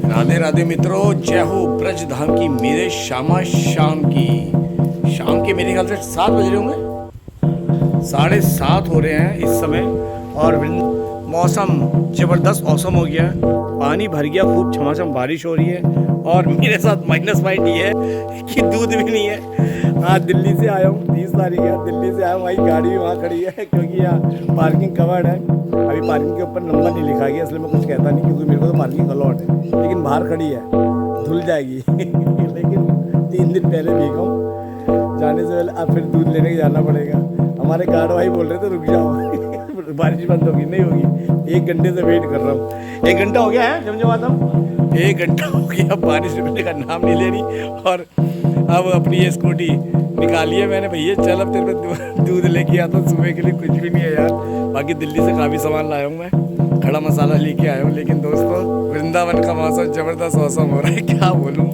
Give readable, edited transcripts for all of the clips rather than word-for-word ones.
राधे राधे मित्रों, जय हो ब्रज धाम की मेरे शाम के मेरे ख्याल से 7 बज रहे होंगे, 7:30 हो रहे हैं इस समय। और मौसम ज़बरदस्त मौसम हो गया, पानी भर गया, खूब झमाझम बारिश हो रही है। और मेरे साथ माइनस पॉइंट ये है कि दूध भी नहीं है। आज दिल्ली से आया हूँ, 30 तारीख है, दिल्ली से आया हूँ। भाई गाड़ी भी वहाँ खड़ी है क्योंकि यहाँ पार्किंग कवर्ड है। अभी पार्किंग के ऊपर नंबर नहीं लिखा गया, इसलिए मैं कुछ कहता नहीं, क्योंकि मेरे को तो पार्किंग अलॉट है, लेकिन बाहर खड़ी है, धुल जाएगी लेकिन 3 दिन पहले भीगा हूँ, जाने से पहले अब फिर दूध लेने के जाना पड़ेगा। हमारे गार्ड भाई बोल रहे थे रुक जाओ बारिश बंद होगी, नहीं होगी। 1 घंटे से वेट कर रहा हूँ, 1 घंटा हो गया है जमजमातम, 1 घंटा हो गया, बारिश रुकने का नाम नहीं ले रही। और अब अपनी ये स्कूटी निकाली है मैंने, भैया चल अब तेरे पे दूध लेके आता हूँ। सुबह के लिए कुछ भी नहीं है यार, बाकी दिल्ली से काफ़ी सामान लाया हूँ मैं, खड़ा मसाला लेके आया हूँ। लेकिन दोस्तों वृंदावन का मौसम ज़बरदस्त मौसम हो रहा है, क्या बोलूँ।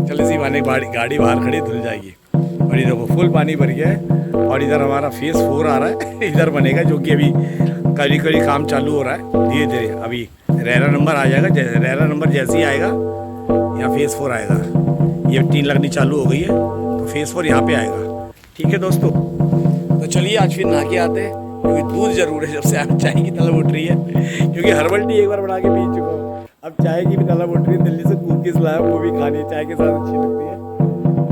चलो इसी बहाने गाड़ी बाहर खड़ी धुल जाएगी। और ये देखो फुल पानी भर गया है। और इधर हमारा फेज़ 4 आ रहा है इधर बनेगा, जो कि अभी कड़ी काम चालू हो रहा है धीरे धीरे। अभी रेरा नंबर आ जाएगा, रेरा नंबर जैसे ही आएगा यहाँ फेज़ 4 आएगा। ये टीन लगनी चालू हो गई है तो फेज़ 4 यहाँ पे आएगा। ठीक है दोस्तों, तो चलिए आज फिर नहा के आते हैं, क्योंकि दूध जरूर है। जब से आप चाय की तलब उठ रही है, क्योंकि हर्बल टी एक बार बना के पी चुका हूँ, अब चाय की भी तलब उठ रही है। दिल्ली से कुकीज़ लाया, वो भी खानी है, चाय के साथ अच्छी लगती है।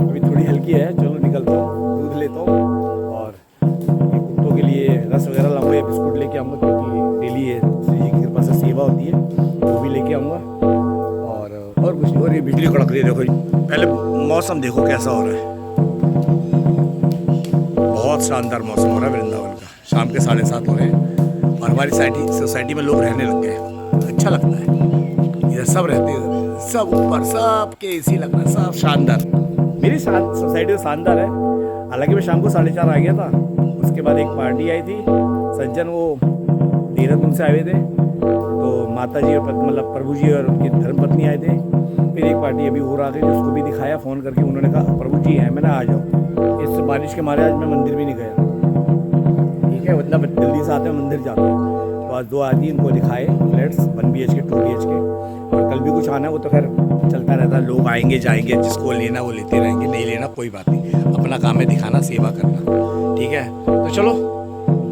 अभी थोड़ी हल्की है, चलो निकलता हूँ, दूध लेता हूँ और ये कुत्तों के लिए रस वगैरह लाऊंगा या बिस्कुट लेके आऊँगा, क्योंकि डेली ये श्री जी की कृपा से सेवा होती है, वो भी लेके आऊँगा। और कुछ नहीं। और ये बिजली कड़क रही है, देखो पहले मौसम देखो कैसा हो रहा है, बहुत शानदार मौसम हो रहा है वृंदावन का। शाम के 7:30 हो रहे हैं और हमारी सोसाइटी में लोग रहने लग गए, अच्छा लगता है। इधर सब रहते हैं, सब ऊपर सबके एसी लग रहा है, सब शानदार। मेरी सोसाइटी तो शानदार है। हालांकि मैं शाम को 4:30 आ गया था, उसके बाद एक पार्टी आई थी, सज्जन वो देहरादून से आए हुए थे, तो माता जी और मतलब प्रभु जी और उनकी धर्मपत्नी आए थे। फिर एक पार्टी अभी और आ गई, उसको भी दिखाया फ़ोन करके, उन्होंने कहा प्रभु जी हैं, मैंने आ जाओ। इस बारिश के मारे आज मैं मंदिर भी नहीं गया। ठीक है, मतलब दिल्ली से आते हैं मंदिर जाते हैं, तो आज 2 आदमी इनको दिखाए फ्लैट्स 1 BHK 2 BHK। और कल भी कुछ आना है, वो तो खैर चलता रहता है, लोग आएंगे जाएंगे, जिसको लेना वो लेते रहेंगे, नहीं लेना कोई बात नहीं, अपना काम है दिखाना, सेवा करना। ठीक है, तो चलो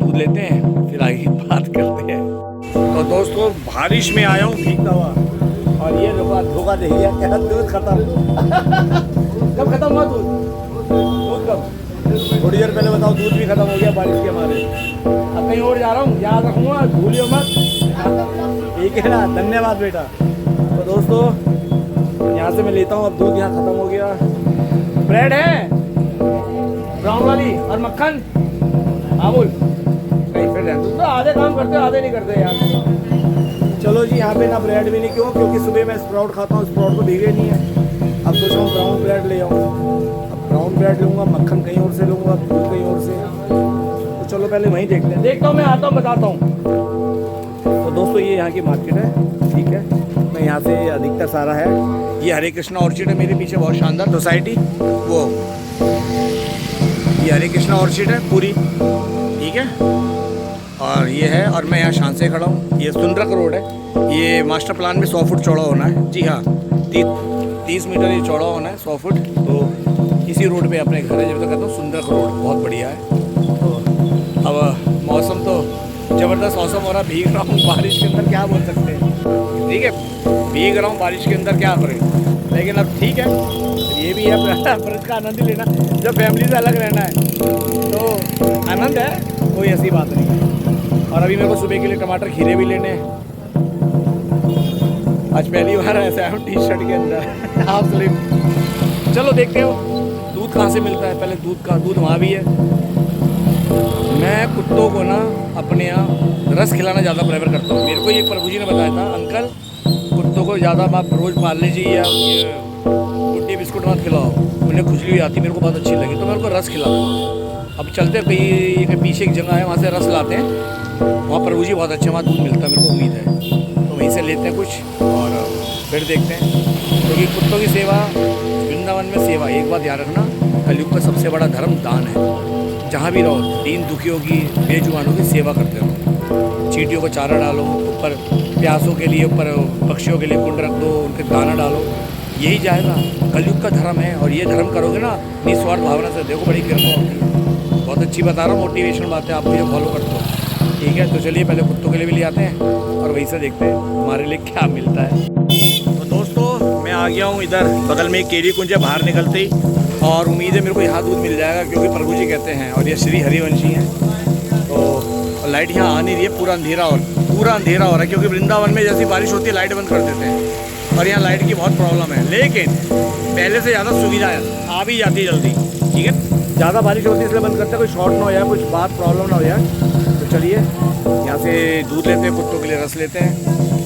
दूध लेते हैं, फिर आगे बात करते हैं। तो दोस्तों बारिश में आया हूँ भीगता हुआ, और ये धोखा दे दिया, क्या दूध खत्म कब खत्म हुआ दूध कब? थोड़ी देर पहले बताओ, दूध भी खत्म हो गया बारिश के मारे। अब कहीं और जा रहा हूँ, याद रखूँगा, भूलियो मत। ठीक है ना, धन्यवाद बेटा। तो दोस्तों यहाँ से मैं लेता हूँ अब दूध, यहाँ ख़त्म हो गया। ब्रेड है ब्राउन वाली और मक्खन, हाँ बोल। नहीं फिर दूध तो आधे काम करते हो, आधे नहीं करते यार। चलो जी, यहाँ पे ना ब्रेड भी नहीं, क्योंकि सुबह मैं स्प्राउट खाता हूँ, स्प्राउट तो भीगे नहीं है। अब सोच रहा हूँ ब्राउन ब्रेड ले आऊँ, अब ब्राउन ब्रेड लूँगा, मक्खन कहीं और से लूँगा, दूध कहीं और से। तो चलो पहले वहीं देखते हैं, देखता हूँ, मैं आता हूँ बताता हूँ। तो दोस्तों ये यहाँ की मार्केट है, ठीक है, मैं यहाँ से अधिकतर सारा है। ये हरे कृष्णा ऑर्चिड है मेरे पीछे, बहुत शानदार सोसाइटी, वो ये हरे कृष्णा ऑर्चिड है पूरी, ठीक है। और ये है, और मैं यहाँ शान से खड़ा हूँ। ये सुंदरक रोड है, ये मास्टर प्लान में 100 फुट चौड़ा होना है। जी हाँ, 30 मीटर ये चौड़ा होना है, 100 फुट। तो इसी रोड पे अपने घर है, जब तक कहता हूँ सुंदरक रोड बहुत बढ़िया है। तो अब मौसम तो ज़बरदस्त मौसम हो रहा, भीग रहा हूँ बारिश के अंदर, क्या बोल सकते हैं। ठीक है, भीग रहा हूँ बारिश के अंदर, क्या करें, लेकिन अब ठीक है, ये भी है ब्रज का आनंद ही लेना। जब फैमिली से अलग रहना है तो आनंद है, कोई ऐसी बात नहीं है। और अभी मेरे को सुबह के लिए टमाटर खीरे भी लेने हैं। आज पहली बार ऐसा है टी शर्ट के अंदर हाफ स्लीव। चलो देखते हो दूध कहाँ से मिलता है, पहले दूध वहाँ भी है। मैं कुत्तों को ना अपने यहाँ रस खिलाना ज़्यादा प्रेफर करता हूँ। मेरे को ये प्रभु जी ने बताया था, अंकल कुत्तों को ज़्यादा आप रोज़ पाल लीजिए या गुड्डी बिस्कुट मत खिलाओ, उन्हें खुजली आती, मेरे को बहुत अच्छी लगी, तो मेरे को रस खिलाओ। अब चलते कहीं पीछे एक जगह है, वहाँ से रस लाते हैं, वहाँ प्रभु जी बहुत अच्छा वहाँ दूध मिलता है, मेरे को उम्मीद है। तो वहीं से लेते हैं कुछ और फिर देखते हैं, क्योंकि कुत्तों की सेवा, वृंदावन में सेवा, एक बात ध्यान रखना, कलयुग का सबसे बड़ा धर्म दान है। जहाँ भी रहो, दीन दुखियों की, बेजुबानों की सेवा करते रहो। चींटियों को चारा डालो, ऊपर प्यासों के लिए, ऊपर पक्षियों के लिए कुंड रख दो, उनके दाना डालो, यही जाएगा। कलयुग का धर्म है और ये धर्म करोगे ना निस्वार्थ भावना से, देखो बड़ी कृपा होती है। बहुत अच्छी बता रहा हूँ, मोटिवेशन बातें, आप ये फॉलो करते हो, ठीक है। तो चलिए पहले कुत्तों के लिए भी ले आते हैं और वहीं से देखते हैं हमारे लिए क्या मिलता है। तो दोस्तों मैं आ गया हूँ इधर, बगल में एक केरी कुंज है, बाहर निकलते ही, और उम्मीद है मेरे को यहाँ दूध मिल जाएगा क्योंकि प्रभु जी कहते हैं, और ये श्री हरिवंशी हैं। तो लाइट यहाँ आ नहीं रही है, पूरा अंधेरा हो रहा है क्योंकि वृंदावन में जैसी बारिश होती है लाइट बंद कर देते हैं और यहाँ लाइट की बहुत प्रॉब्लम है। लेकिन पहले से ज़्यादा सुविधा है, आ भी जाती है जल्दी, ठीक है। ज़्यादा बारिश होती है इसलिए बंद करते हैं, कोई शॉर्ट ना हो जाए, कुछ बात प्रॉब्लम ना हो जाए। तो चलिए यहाँ से दूध लेते हैं, कुत्तों के लिए रस लेते हैं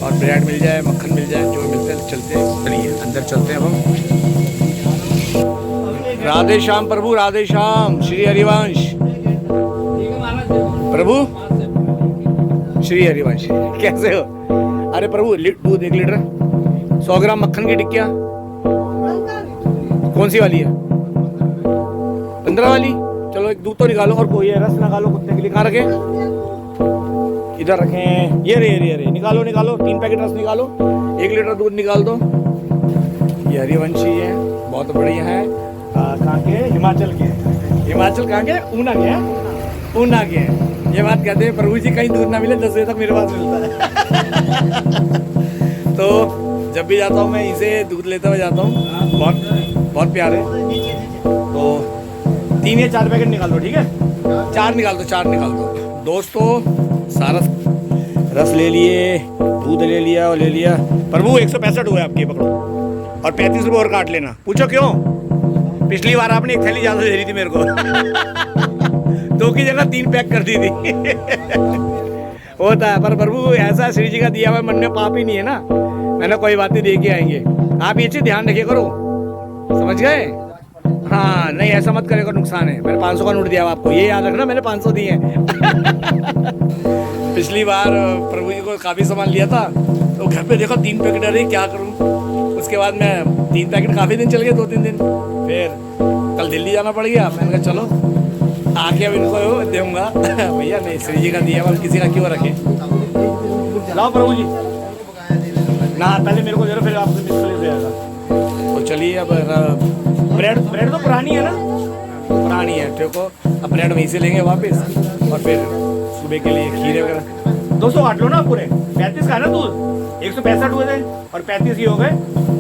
और ब्रेड मिल जाए, मक्खन मिल जाए, जो मिलते हैं चलते हैं। चलिए अंदर चलते हैं अब हम। राधे श्याम प्रभु, राधे श्याम, श्री हरिवंश प्रभु, श्री हरिवंश कैसे हो? अरे प्रभु दूध 1 लीटर, 100 ग्राम मक्खन की टिक्किया, कौन सी वाली है? 15 वाली। चलो एक दूध तो निकालो, और कोई रस निकालो कुत्ते के लिए। कहाँ रखे? इधर रखें। ये रे निकालो 3 पैकेट रस निकालो, 1 लीटर दूध निकाल दो। ये हरिवंशी है, बहुत बढ़िया है। कहाँ के? हिमाचल के। हिमाचल कहाँ के? ऊना के हैं, ऊना के हैं। ये बात कहते हैं प्रभु जी, कहीं दूध ना मिले 10 बजे तक मेरे पास मिलता है। तो जब भी जाता हूँ मैं इसे दूध लेते हुए जाता हूँ, बहुत प्यारे। तो 3 या 4 पैकेट निकाल दो, ठीक है? 4 निकाल दो। दोस्तों सारा रस ले लिए, दूध ले लिया और ले लिया। प्रभु 165 हुए आपके, पकड़ो, और 35 रुपये और काट लेना। पूछो क्यों? पिछली बार आपने 1 थैली ज़्यादा दे रही थी मेरे को। 2 की जगह 3 पैक कर दी थी। होता है, पर प्रभु ऐसा श्री जी का दिया हुआ मन में पाप ही नहीं है ना। मैंने कोई बातें दे के आएंगे, आप ये चीज ध्यान रखिए करो, समझ गए? हाँ नहीं ऐसा मत करेगा, नुकसान है। मैंने 500 का नोट दिया आपको, ये याद रखना, मैंने 500 दिए हैं। पिछली बार प्रभु जी को काफ़ी सामान लिया था, तो घर पे देखो 3 पैकेट, अरे क्या करूँ। उसके बाद मैं 3 पैकेट काफ़ी दिन चल गए, 2-3 दिन। फिर कल दिल्ली जाना पड़ गया, मैंने कहा चलो आके अब इनको दूंगा। भैया नहीं, श्री जी का दिया हुआ किसी का क्यों रखे। लाओ प्रभु जी ना, पहले मेरे को दे रहा, फिर आपसे मिस कर जाएगा। तो चलिए अब ब्रेड तो पुरानी है ना, पुरानी है, देखो अब ब्रेड वहीं से लेंगे वापस, और फिर सुबह के लिए खीरे वगैरह। 200 काट लो ना पूरे, 35 का है ना दूध, 165 हुए थे और 35 ही हो गए,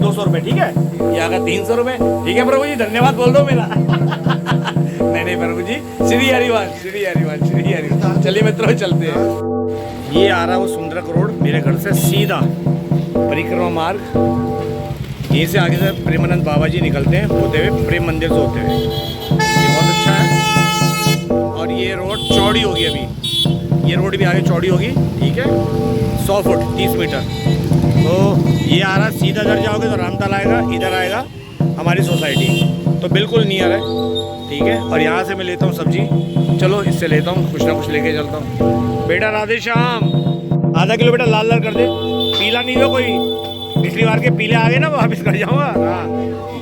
200 रुपये, ठीक है? ये आ गया 300 रुपये, ठीक है प्रभु जी, धन्यवाद बोल दो मेरा। नहीं प्रभु जी, श्री हरिवंश। चलिए मित्रों चलते हैं। ये आ रहा है वो सुंदरक रोड, मेरे घर से सीधा परिक्रमा मार्ग, यहीं से आगे से प्रेमानंद बाबा जी निकलते हैं होते हुए, प्रेम मंदिर से होते हुए। ये बहुत अच्छा है और ये रोड चौड़ी होगी, अभी ये रोड भी आगे चौड़ी होगी, ठीक है? 100 फुट 30 मीटर। तो ये आ रहा है, सीधा इधर जाओगे तो रामताल आएगा, इधर आएगा हमारी सोसाइटी, तो बिल्कुल नियर है, ठीक है? और यहाँ से मैं लेता हूँ सब्जी, चलो इससे लेता हूँ, कुछ ना कुछ लेके चलता हूँ। बेटा राधे श्याम, आधा किलो बेटा लाल कर दे, पीला नहीं दो कोई, पिछली बार के पीले आ गए ना, वापस कर जाऊँगा। हाँ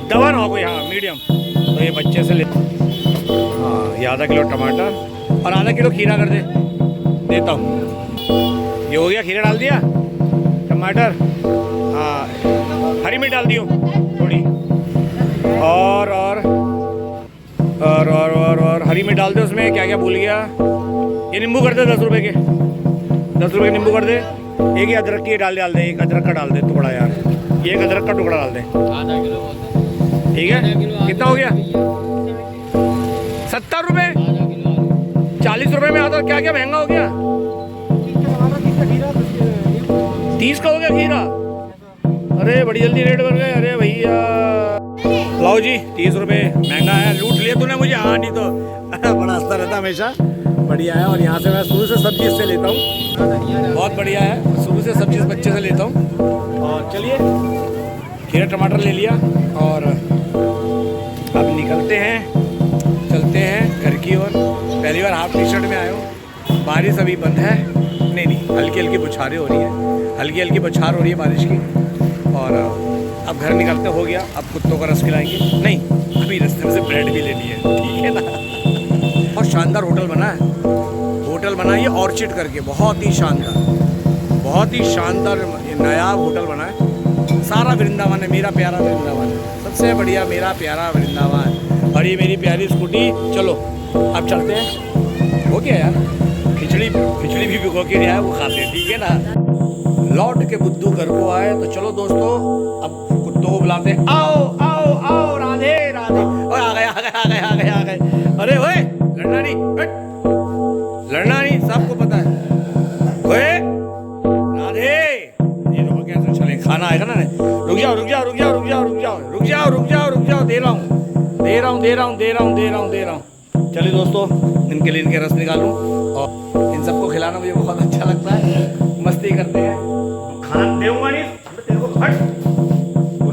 दवा ना हो कोई, हाँ मीडियम। तो ये बच्चे से ले, हाँ ये आधा किलो टमाटर और आधा किलो खीरा कर दे, देता हूँ। ये हो गया, खीरा डाल दिया, टमाटर, हाँ हरी मिर्च डाल दियो थोड़ी, और हरी मिर्च डाल दे उसमें। क्या क्या भूल गया, ये नींबू कर दे 10 रुपए के, 10 रुपए के नींबू कर दे। एक ही अदरक की डाल दे, एक अदरक का डाल दे टुकड़ा यार, ये एक अदरक का टुकड़ा डाल दे, आधा किलो, ठीक है? कितना हो गया? 70 रुपये, 40 रुपये में आधा, क्या क्या महंगा हो गया? 30 का हो गया खीरा, अरे बड़ी जल्दी रेट बढ़ गए। अरे भैया लाओ जी, 30 रुपये, महंगा है, लूट लिया तूने मुझे। हाँ नहीं तो बड़ा हंसता रहता हमेशा, बढ़िया है। और यहाँ से मैं शुरू से सब्जी इससे लेता हूँ, बहुत बढ़िया है, शुरू से सब्जी इस बच्चे से लेता हूँ। और चलिए खीरा टमाटर ले लिया और अब निकलते हैं, चलते हैं घर की ओर। पहली बार हाफ टी शर्ट में आया हूँ, बारिश अभी बंद है, नहीं हल्की हल्की बौछारें हो रही है, हल्की हल्की बौछार हो रही है बारिश की। और अब घर निकलते हो गया, अब कुत्तों का रस खिलाएंगे, नहीं अभी रास्ते में से ब्रेड भी ले लिए, ठीक है ना? और शानदार होटल बना है, होटल बना है ये ऑर्चिड करके, बहुत ही शानदार, बहुत ही शानदार नया होटल बना है। सारा वृंदावन है, मेरा प्यारा वृंदावन, सबसे बढ़िया मेरा प्यारा वृंदावन। और ये मेरी प्यारी स्कूटी। चलो अब चलते हैं। हो गया यार, खिचड़ी भी भिगो के दिया है, वो खाते हैं, ठीक है ना। लौट के बुद्धू घर को आए, तो चलो दोस्तों अब कुत्तों को बुलाते हैं। आओ आओ आओ, राधे राधे। और आ गए आ गए आ गए आ गए आ गए। अरे ओए लड़ना नहीं, लड़ना नहीं, सबको पता है। ओए राधे, ये देखो कैसे चले, खाना आएगा ना। रुक जाओ रुक जाओ रुक जाओ रुक जाओ रुक जाओ रुक जाओ रुक जाओ रुक जाओ, दे रहा हूँ दे रहा हूँ दे रहा हूँ दे रहा हूँ दे रहा हूँ दे रहा हूँ। चलिए दोस्तों, इनके लिए इनके रस निकालूं और इन सबको खिलाना मुझे बहुत अच्छा लगता है। मस्ती करते हैं। खाना दूंगा नहीं तेरे को, हट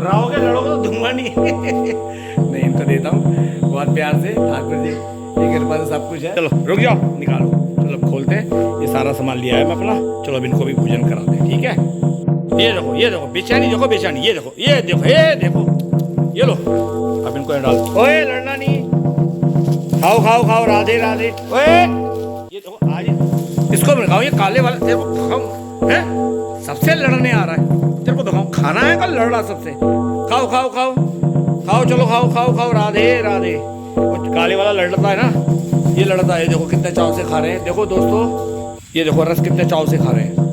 रहोगे, लड़ोगे तो दूंगा नहीं। नहीं, इनको देता हूँ बहुत प्यार से। ठाकुर जी ये कृपा से सब कुछ है। चलो रुक जाओ, निकालो। चलो खोलते हैं। ये सारा सामान लिया है मैं अपना। चलो अब इनको भी भोजन कराते हैं, ठीक है। ये देखो बेचैनी, देखो बेचैनी, ये देखो ये देखो ये देखो, ये लो। अब इनको डाल। ओए लड़ना नहीं, खाओ खाओ खाओ, राधे राधे। ओए ये देखो, आज इसको भगाओ, ये काले वाला तेरे को भगाओ है, सबसे लड़ने आ रहा है, तेरे को भगाओ। खाना है कल, लड़ रहा सबसे। खाओ खाओ खाओ खाओ, चलो खाओ खाओ खाओ, राधे राधे। वो काले वाला लड़ता है ना, ये लड़ता है। देखो कितने चाव से खा रहे हैं। देखो दोस्तों, ये देखो रस कितने चाव से खा रहे हैं।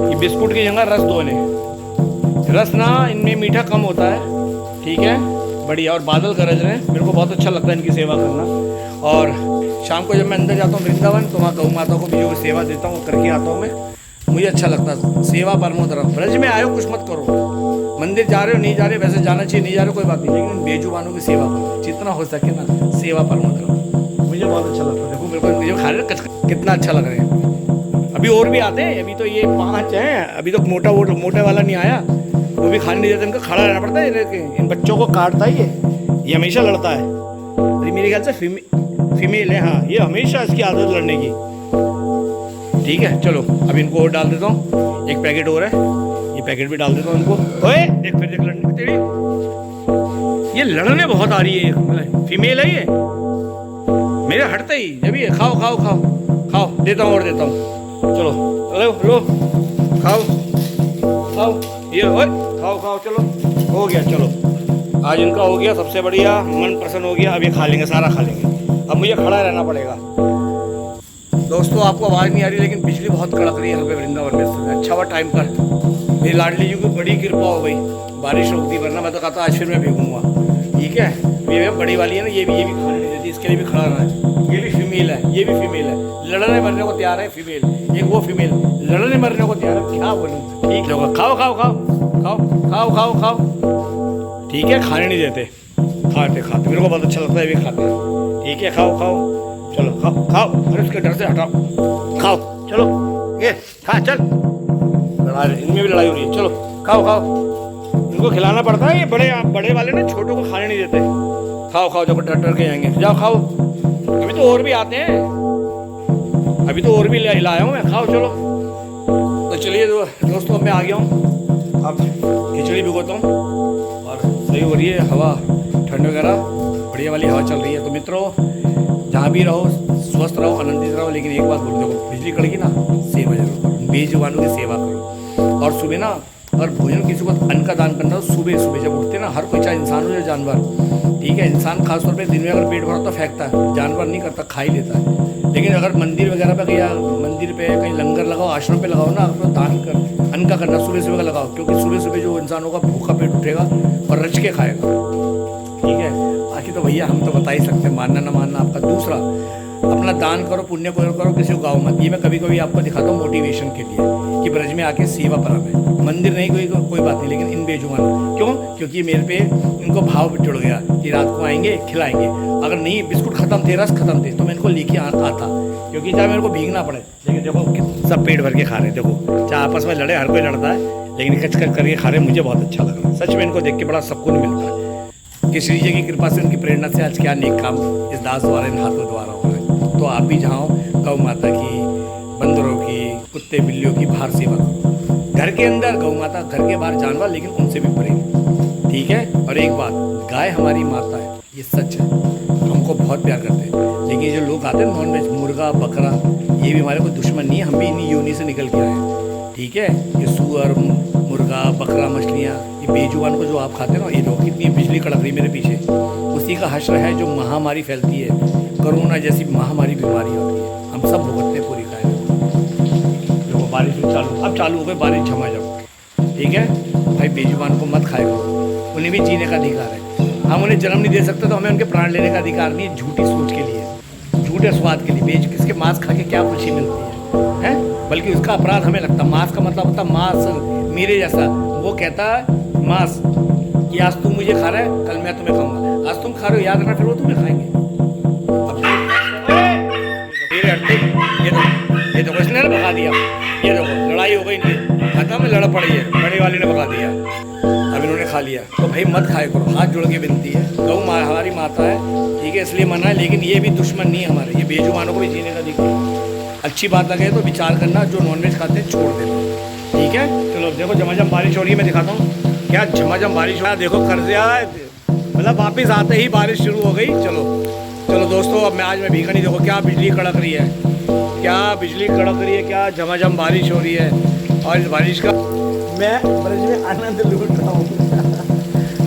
ये बिस्कुट की जगह रस दो इन्हें। रस ना इनमें मीठा कम होता है, ठीक है, बढ़िया। और बादल गरज रहे हैं, मेरे को बहुत अच्छा लगता है इनकी सेवा करना। और शाम को जब मैं अंदर जाता हूँ वृंदावन, तो वहाँ गौ माता को भी जो सेवा देता हूँ करके आता हूँ मैं, मुझे अच्छा लगता है। सेवा परमो धर्म। ब्रज में आयो कुछ मत करो, मंदिर जा रहे हो नहीं जा रहे, वैसे जाना चाहिए, नहीं जा रहे कोई बात नहीं, लेकिन बेजुबानों की सेवा करो जितना हो सके ना। सेवा परमो धर्म, मुझे बहुत अच्छा लगता है। देखो मेरे को जो खा रहे हैं कितना अच्छा लग रहे हैं। अभी और भी आते हैं, अभी तो ये 5 हैं, अभी तो मोटा वाला नहीं आया, वो भी खाने नहीं देते। इनका खड़ा रहना पड़ता है, इन बच्चों को काटता है ये हमेशा लड़ता है। अरे मेरे ख्याल से फीमेल है, हाँ, ये हमेशा इसकी आदत लड़ने की, ठीक है। चलो अब इनको और डाल देता हूँ, एक पैकेट और है, ये पैकेट भी डाल देता हूँ इनको। ओए देख फिर देख लड़ने तेरी, ये लड़ने बहुत आ रही है। मतलब फीमेल है ये, मेरे हटते ही जब ये खाओ खाओ खाओ खाओ, देता हूँ और देता हूँ। चलो लो लो खाओ खाओ, ये ओए खाओ खाओ, चलो हो गया। चलो आज इनका हो गया, सबसे बढ़िया, मन प्रसन्न हो गया। अब ये खा लेंगे, सारा खा लेंगे। अब मुझे खड़ा रहना पड़ेगा। दोस्तों आपको आवाज़ नहीं आ रही, लेकिन बिजली बहुत कड़क रही है यहाँ पे वृंदावन में। अच्छा हुआ टाइम पर, मेरी लाडली जी की बड़ी कृपा हो गई, बारिश रोक दी, वरना मैं तो कहता आज फिर मैं भीगूंगा, ठीक है। ये बड़ी वाली है ना, ये भी खाने नहीं देती, इसके लिए भी खड़ा रहना है। ये भी फीमेल है, ये भी फीमेल है, लड़ने मरने को तैयार है फीमेल। एक वो फीमेल लड़ने मरने को तैयार है, क्या बोलूँ, ठीक है। खाओ खाओ खाओ खाओ खाओ खाओ खाओ, ठीक है। खाने नहीं देते, खाते खाते, मेरे को बहुत अच्छा लगता है, ये भी खाते हैं, ठीक है। खाओ खाओ, चलो खाओ खाओ, अरे उसके डर से हटाओ, खाओ चलो, ये खा चल। इनमें भी लड़ाई हो रही है, चलो खाओ खाओ। इनको खिलाना पड़ता है, ये बड़े वाले ना छोटों को खाने नहीं देते। खाओ खाओ, जब डर के जाएंगे, जाओ खाओ। अभी तो और भी आते हैं, अभी तो और भी लाया हूँ मैं, खाओ चलो। तो चलिए दोस्तों, मैं आ गया हूँ, अब खिचड़ी भिगोता हूँ। और सही हो रही है हवा, ठंड वगैरह बढ़िया वाली हवा चल रही है। तो मित्रों, जहाँ भी रहो स्वस्थ रहो, आनंदित रहो, लेकिन एक बात बोल दो, बिजली कड़ेगी ना, सेवा जरूर करो, बेजुबानों की सेवा करो। और सुबह ना, अगर भोजन किसी को अन्न का दान करना हो, सुबह सुबह जब उठते ना, हर कोई, चाहे इंसान हो या जानवर, ठीक है। इंसान खासतौर पे दिन में अगर पेट भरा तो फेंकता है, जानवर नहीं करता, खा ही लेता है। लेकिन अगर मंदिर वगैरह पे गया, मंदिर पे कहीं लंगर लगाओ, आश्रम पे लगाओ ना, अपना दान कर, अन्न का करना सुबह सुबह का लगाओ, क्योंकि सुबह सुबह जो इंसान होगा भूखा पेट उठेगा और रच के खाएगा, ठीक है। बाकी तो भैया हम तो बता ही सकते हैं, मानना ना मानना आपका। दूसरा, अपना दान करो, पुण्य करो, किसी को गाओ मत। ये मैं कभी कभी आपको दिखाता हूँ मोटिवेशन के लिए, कि ब्रज में आके सेवा परम है। मंदिर नहीं कोई बात नहीं, लेकिन इन बेजुबान क्यों, क्योंकि मेरे पे इनको भाव जुड़ गया कि रात को आएंगे खिलाएंगे। अगर नहीं बिस्कुट खत्म थे, रस खत्म थे, तो मैं इनको लेके आता, क्योंकि चाहे मेरे को भीगना पड़े, लेकिन देखो सब पेट भर के खा रहे हैं। देखो चाहे आपस में लड़े, हर कोई लड़ता है, लेकिन कच करके खा रहे हैं, मुझे बहुत अच्छा लग रहा है। सच में इनको देख के बड़ा सुकून मिलता है कि श्री जी की कृपा से, उनकी प्रेरणा से आज क्या नेक काम इस दास द्वारा, इन हाथों द्वारा हो रहा है। तो आप भी जाओ, गौ माता की, बंदरों की, कुत्ते बिल्लियों की बाहर सेवा करो। घर के अंदर गौ माता, घर के बाहर जानवर, लेकिन उनसे भी प्रेम, ठीक है। और एक बात, गाय हमारी माता है, ये सच है, हमको बहुत प्यार करते हैं। लेकिन जो लोग आते हैं नॉन वेज, मुर्गा बकरा, ये भी हमारे को दुश्मन नहीं है, हम भी इन्हीं योनि से निकल के आए हैं, ठीक है। ये सुअर, मुर्गा, बकरा, मछलियाँ, ये बेजुबान को जो आप खाते हो ना, ये देखो कितनी बिजली कड़क रही मेरे पीछे, उसी का हश्र है जो महामारी फैलती है, कोरोना जैसी महामारी बीमारी होती है, हम सब भुगतते हैं पूरी कायनात। देखो बारिश भी चालू, अब चालू हो गई बारिश झमाझम, ठीक है। भाई बेजुबान को मत खाए करो, उन्हें भी जीने का अधिकार है। हम उन्हें जन्म नहीं दे सकते तो हमें उनके प्राण लेने का अधिकार नहीं है, झूठी सोच के लिए, झूठे स्वाद के लिए। बेच किसके मांस खा के क्या खुशी मिलती है? बल्कि उसका अपराध हमें लगता। मांस का मतलब होता मांस, मेरे जैसा। वो कहता है मांस कि आज तुम मुझे खा रहा है, कल मैं तुम्हें खाऊंगा। आज तुम खा रहे हो, याद रखना, फिर वो तुम्हें खाएंगे। अब ये देखो इसने भगा दिया, ये देखो लड़ाई हो गई, नहीं खत्म, लड़ पड़ी है, बड़े वाले ने भगा दिया, अब इन्होंने खा लिया। तो भाई मत खाए करो, हाथ जोड़ के विनती है। गौ हमारी माता है, ठीक है, इसलिए मना है, लेकिन ये भी दुश्मन नहीं है हमारे, ये बेजुबानों को भी जीने का अधिकार। अच्छी बात लगे तो विचार करना, जो नॉनवेज खाते हैं छोड़ देना, ठीक है। चलो देखो झमाझम बारिश हो रही है, मैं दिखाता हूँ क्या झमाझम बारिश हो रहा है। देखो कर्जिया, मतलब वापस आते ही बारिश शुरू हो गई। चलो चलो दोस्तों, अब आज मैं भीगा नहीं। देखो क्या बिजली कड़क रही है, क्या बिजली कड़क रही है, क्या झमाझम बारिश हो रही है, और इस बारिश का मैं ब्रज में आनंद लूट रहा हूँ।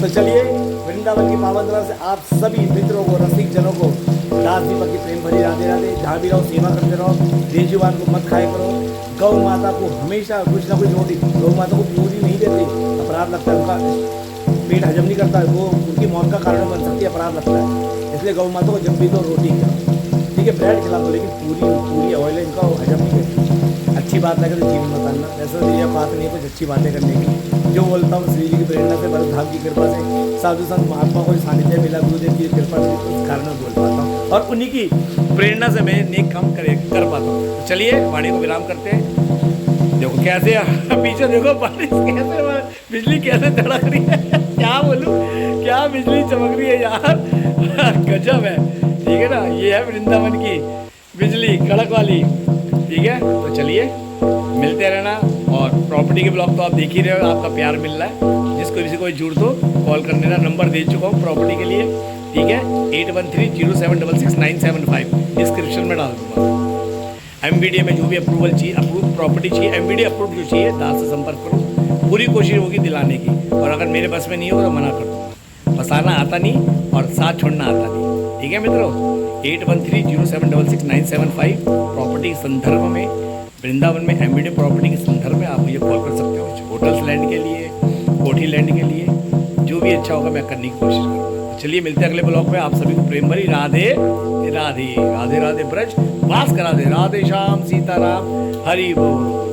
तो चलिए वृंदावन की पावन तरफ से आप सभी मित्रों को, रसिक जनों को दास दीपक की प्रेम भरी राधे राधे। जहाँ भी रहो सेवा करते रहो, बेजुबान को मत खाए करो। गौ माता को हमेशा कुछ ना कुछ रोटी, गौ माता को पूरी नहीं देते, अपराध लगता है, उनका पेट हजम नहीं करता है, वो उनकी मौत का कारण बन सकती है, अपराध लगता है। इसलिए गौ माता को जब भी दो रोटी खिलाओ, ठीक है, ब्रेड खिला दो, लेकिन पूरी ऑयल है, इनका हजम नहीं करती। अच्छी बात लगे तो जीवन बताना, ऐसा तो यह बात नहीं है कुछ अच्छी बातें करने की। जो बोलता हूँ श्री जी की प्रेरणा से, भरत धाम की कृपा से, साधु संत महात्मा को सानिध्य मिला, गुरुदेव की कृपा से उस कारण में बोल पाता हूँ, और उन्हीं की प्रेरणा से मैं नेक काम कर पाता हूँ। तो चलिए वाणी को विराम करते हैं। देखो कैसे पीछे देखो बारिश कैसे, बिजली कैसे धड़क रही है, क्या बोलूँ, क्या बिजली चमक रही है यार, गजब है, ठीक है ना। ये है वृंदावन की बिजली कड़क वाली, ठीक है। तो चलिए मिलते रहना, और प्रॉपर्टी के ब्लॉग तो आप देख ही रहे हो, आपका प्यार मिल रहा है। जिसको किसी को जरूरत हो कॉल कर लेना, नंबर दे चुका हूँ प्रॉपर्टी के लिए, ठीक है, 8130766975 डिस्क्रिप्शन में डाल दूँगा। MBDA में जो भी अप्रूवल चाहिए, अप्रूव प्रॉपर्टी चाहिए, MBDA अप्रूव जो चाहिए, दास से संपर्क करो, पूरी कोशिश होगी दिलाने की, और अगर मेरे बस में नहीं होगा तो मना कर दूँगा। फंसाना आता नहीं और साथ छोड़ना आता नहीं, ठीक है मित्रों। 8130766975 प्रॉपर्टी के संदर्भ में, वृंदावन में MBDA प्रॉपर्टी के संदर्भ में आप मुझे कॉल कर सकते हो। होटल्स लैंड के लिए, कोठी लैंड के लिए, जो भी अच्छा होगा मैं करने की कोशिश करूँगा। चलिए मिलते हैं अगले ब्लॉग में। आप सभी को प्रेम भरी राधे राधे राधे राधे ब्रज वास करा दे। राधे श्याम सीताराम, हरि बोल।